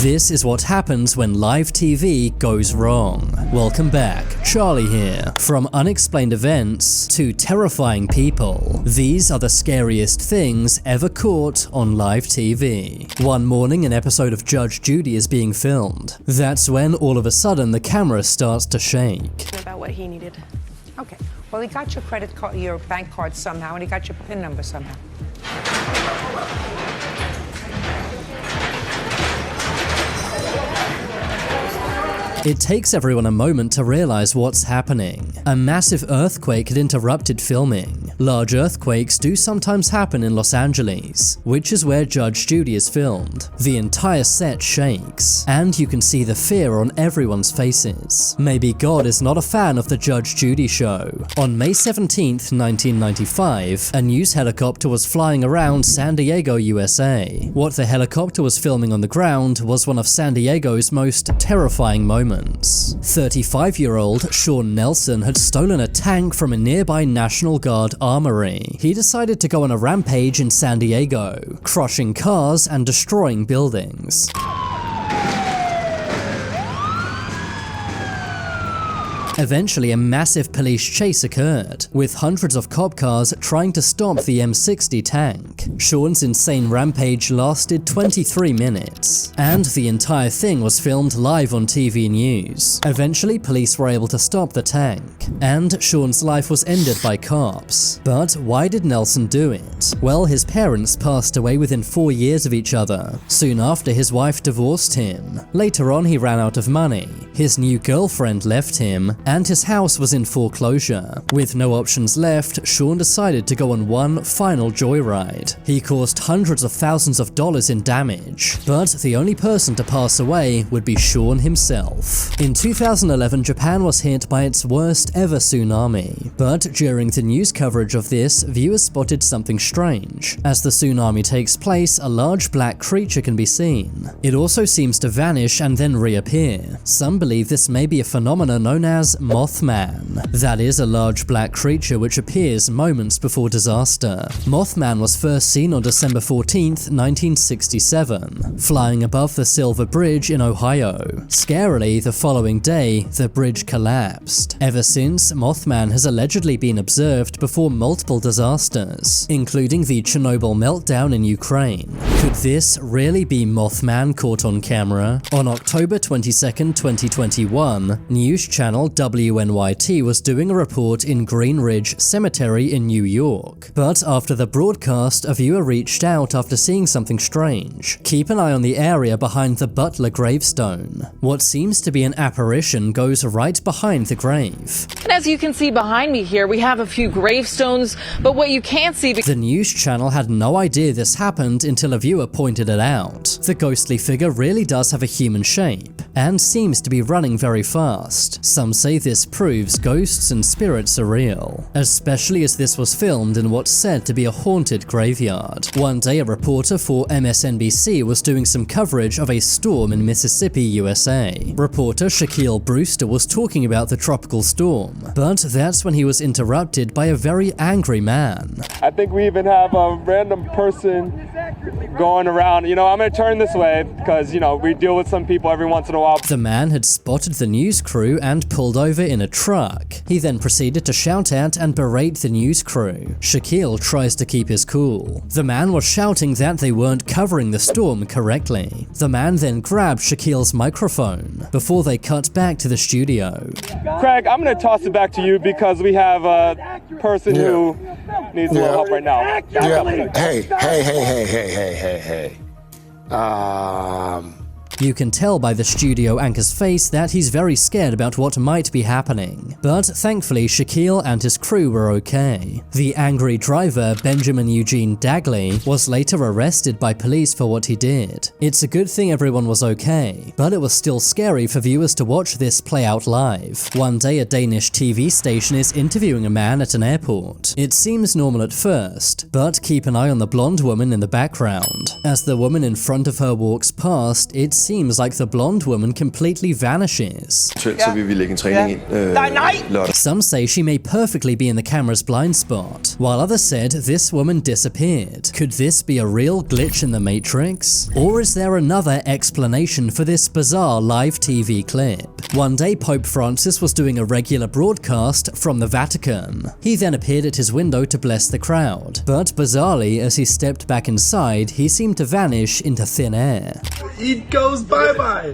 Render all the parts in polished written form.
This is what happens when live TV goes wrong. Welcome back, Charlie here. From unexplained events to terrifying people, these are the scariest things ever caught on live TV. One morning, an episode of Judge Judy is being filmed. That's when all of a sudden the camera starts to shake. About what he needed. Okay. Well, he got your credit card, your bank card somehow, and he got your PIN number somehow. It takes everyone a moment to realize what's happening. A massive earthquake had interrupted filming. Large earthquakes do sometimes happen in Los Angeles, which is where Judge Judy is filmed. The entire set shakes, and you can see the fear on everyone's faces. Maybe God is not a fan of the Judge Judy show. On May 17th, 1995, a news helicopter was flying around San Diego, USA. What the helicopter was filming on the ground was one of San Diego's most terrifying moments. 35-year-old Sean Nelson had stolen a tank from a nearby National Guard armory. He decided to go on a rampage in San Diego, crushing cars and destroying buildings. Eventually, a massive police chase occurred, with hundreds of cop cars trying to stop the M60 tank. Sean's insane rampage lasted 23 minutes, and the entire thing was filmed live on TV news. Eventually, police were able to stop the tank, and Sean's life was ended by cops. But why did Nelson do it? Well, his parents passed away within 4 years of each other. Soon after, his wife divorced him. Later on, he ran out of money. His new girlfriend left him, and his house was in foreclosure. With no options left, Sean decided to go on one final joyride. He caused hundreds of thousands of dollars in damage, but the only person to pass away would be Sean himself. In 2011, Japan was hit by its worst ever tsunami, but during the news coverage of this, viewers spotted something strange. As the tsunami takes place, a large black creature can be seen. It also seems to vanish and then reappear. Some believe this may be a phenomenon known as Mothman. That is a large black creature which appears moments before disaster. Mothman was first seen on December 14th, 1967, flying above the Silver Bridge in Ohio. Scarily, the following day, the bridge collapsed. Ever since, Mothman has allegedly been observed before multiple disasters, including the Chernobyl meltdown in Ukraine. Could this really be Mothman caught on camera? On October 22nd, 2021, news channel WNYT was doing a report in Green Ridge Cemetery in New York. But after the broadcast, a viewer reached out after seeing something strange. Keep an eye on the area behind the Butler gravestone. What seems to be an apparition goes right behind the grave. And as you can see behind me here, we have a few gravestones, but what you can't see... The news channel had no idea this happened until a viewer pointed it out. The ghostly figure really does have a human shape, and seems to be running very fast. Some say this proves ghosts and spirits are real, especially as this was filmed in what's said to be a haunted graveyard. One day, a reporter for MSNBC was doing some coverage of a storm in Mississippi, USA. Reporter Shaquille Brewster was talking about the tropical storm, but that's when he was interrupted by a very angry man. I think we even have a random person going around. You know, I'm gonna turn this way because, you know, we deal with some people every once in a while. The man had spotted the news crew and pulled over in a truck. He then proceeded to shout at and berate the news crew. Shaquille tries to keep his cool. The man was shouting that they weren't covering the storm correctly. The man then grabbed Shaquille's microphone before they cut back to the studio. Craig, I'm gonna toss it back to you because we have a person who needs a little help right now. Hey. You can tell by the studio anchor's face that he's very scared about what might be happening. But thankfully, Shaquille and his crew were okay. The angry driver, Benjamin Eugene Dagley, was later arrested by police for what he did. It's a good thing everyone was okay, but it was still scary for viewers to watch this play out live. One day, a Danish TV station is interviewing a man at an airport. It seems normal at first, but keep an eye on the blonde woman in the background. As the woman in front of her walks past, it's seems like the blonde woman completely vanishes. Some say she may perfectly be in the camera's blind spot, while others said this woman disappeared. Could this be a real glitch in the Matrix? Or is there another explanation for this bizarre live TV clip? One day, Pope Francis was doing a regular broadcast from the Vatican. He then appeared at his window to bless the crowd, but bizarrely, as he stepped back inside, he seemed to vanish into thin air. It goes bye-bye.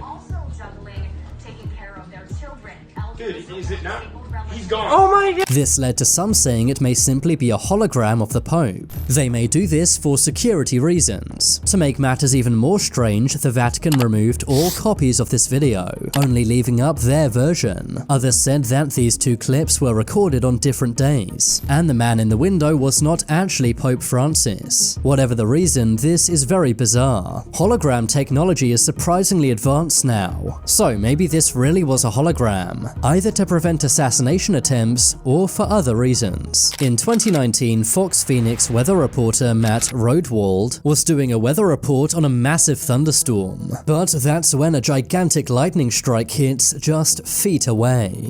Dude, is it not? He's gone. Oh my god. This led to some saying it may simply be a hologram of the Pope. They may do this for security reasons. To make matters even more strange, the Vatican removed all copies of this video, only leaving up their version. Others said that these two clips were recorded on different days, and the man in the window was not actually Pope Francis. Whatever the reason, this is very bizarre. Hologram technology is surprisingly advanced now, so maybe this really was a hologram, either to prevent assassination attempts or for other reasons. In 2019, Fox Phoenix weather reporter Matt Rodewald was doing a weather report on a massive thunderstorm, but that's when a gigantic lightning strike hits just feet away.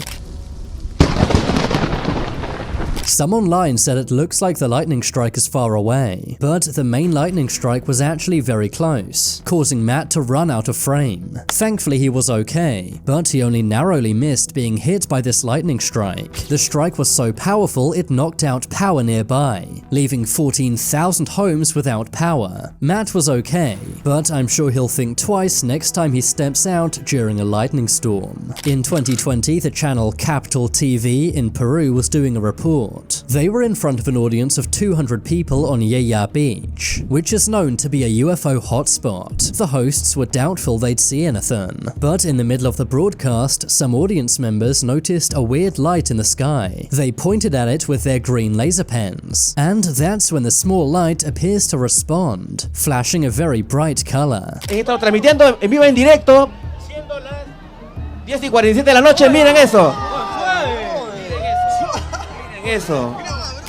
Some online said it looks like the lightning strike is far away, but the main lightning strike was actually very close, causing Matt to run out of frame. Thankfully he was okay, but he only narrowly missed being hit by this lightning strike. The strike was so powerful it knocked out power nearby, leaving 14,000 homes without power. Matt was okay, but I'm sure he'll think twice next time he steps out during a lightning storm. In 2020, the channel Capital TV in Peru was doing a report. They were in front of an audience of 200 people on Yaya Beach, which is known to be a UFO hotspot. The hosts were doubtful they'd see anything, but in the middle of the broadcast, some audience members noticed a weird light in the sky. They pointed at it with their green laser pens, and that's when the small light appears to respond, flashing a very bright color. Estamos transmitiendo en vivo en directo. Siendo las 10:47 de la noche, miren eso. Eso.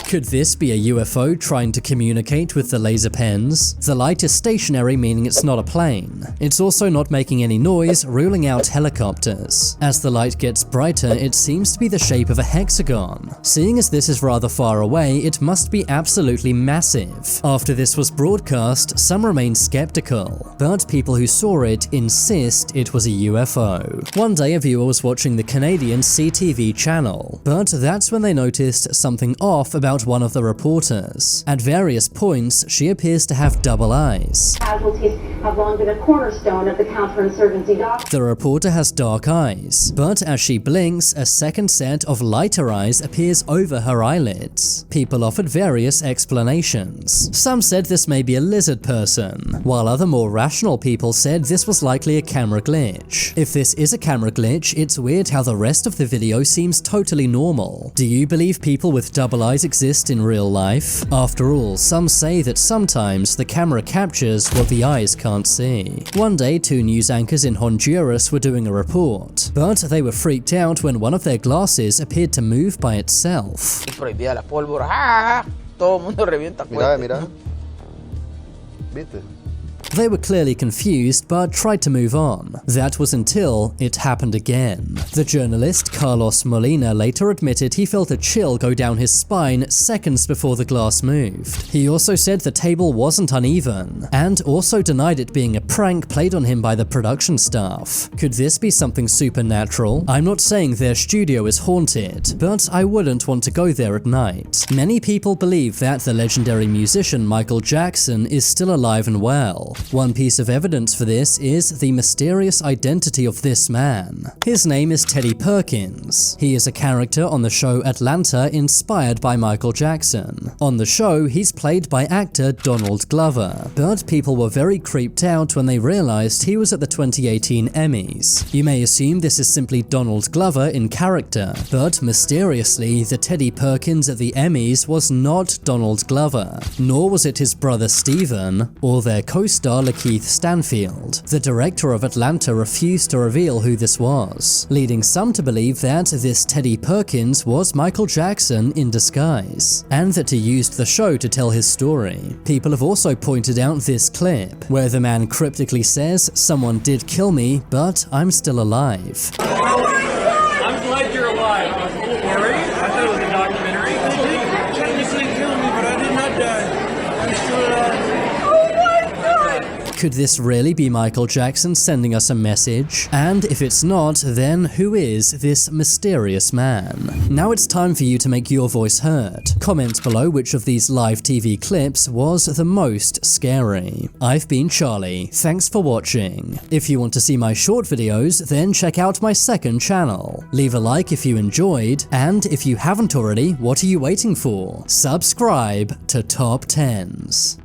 Could this be a UFO trying to communicate with the laser pens? The light is stationary, meaning it's not a plane. It's also not making any noise, ruling out helicopters. As the light gets brighter, it seems to be the shape of a hexagon. Seeing as this is rather far away, it must be absolutely massive. After this was broadcast, some remain skeptical, but people who saw it insist it was a UFO. One day a viewer was watching the Canadian CTV channel, but that's when they noticed something off about one of the reporters. At various points, she appears to have double eyes. Casualties have long been a cornerstone of the counterinsurgency doctrine. The reporter has dark eyes, but as she blinks, a second set of lighter eyes appears over her eyelids. People offered various explanations. Some said this may be a lizard person, while other more rational people said this was likely a camera glitch. If this is a camera glitch, it's weird how the rest of the video seems totally normal. Do you believe people with double eyes exist in real life? After all, some say that sometimes the camera captures what the eyes can't see. One day, two news anchors in Honduras were doing a report, but they were freaked out when one of their glasses appeared to move by itself. Prohibida la pólvora. Todo el mundo revienta fuerte. Mira. ¿Viste? They were clearly confused, but tried to move on. That was until it happened again. The journalist Carlos Molina later admitted he felt a chill go down his spine seconds before the glass moved. He also said the table wasn't uneven, and also denied it being a prank played on him by the production staff. Could this be something supernatural? I'm not saying their studio is haunted, but I wouldn't want to go there at night. Many people believe that the legendary musician Michael Jackson is still alive and well. One piece of evidence for this is the mysterious identity of this man. His name is Teddy Perkins. He is a character on the show Atlanta inspired by Michael Jackson. On the show, he's played by actor Donald Glover, but people were very creeped out when they realized he was at the 2018 Emmys. You may assume this is simply Donald Glover in character, but mysteriously, the Teddy Perkins at the Emmys was not Donald Glover, nor was it his brother Steven or their co-star star Lakeith Stanfield. The director of Atlanta refused to reveal who this was, leading some to believe that this Teddy Perkins was Michael Jackson in disguise, and that he used the show to tell his story. People have also pointed out this clip, where the man cryptically says, "Someone did kill me, but I'm still alive." I'm glad you're alive. I was a little worried. I thought it was a documentary. You didn't kill me, but I did not die. I'm still alive. Could this really be Michael Jackson sending us a message? And if it's not, then who is this mysterious man? Now it's time for you to make your voice heard. Comment below which of these live TV clips was the most scary. I've been Charlie, thanks for watching. If you want to see my short videos, then check out my second channel. Leave a like if you enjoyed, and if you haven't already, what are you waiting for? Subscribe to Top 10s.